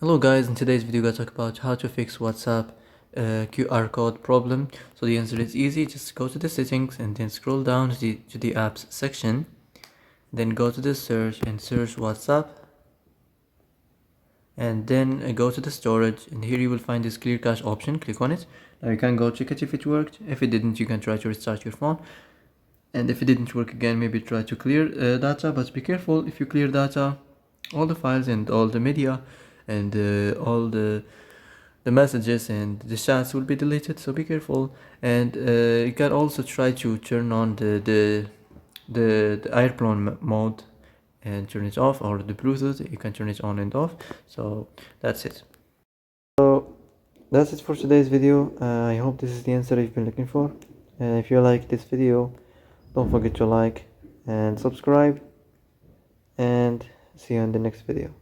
Hello guys, in today's video we're going to talk about how to fix WhatsApp QR code problem. So the answer is easy. Just go to the settings and then scroll down to the apps section. Then go to the search and search WhatsApp. And then go to the storage, and here you will find this clear cache option. Click on it. Now you can go check it if it worked. If it didn't, you can try to restart your phone. And if it didn't work again, maybe try to clear data, but be careful. If you clear data, all the files and all the media and all the messages and the chats will be deleted, so be careful. And you can also try to turn on the airplane mode and turn it off, or the Bluetooth, you can turn it on and off. So that's it. So that's it for today's video. I hope this is the answer you've been looking for. And if you like this video, don't forget to like and subscribe, and see you in the next video.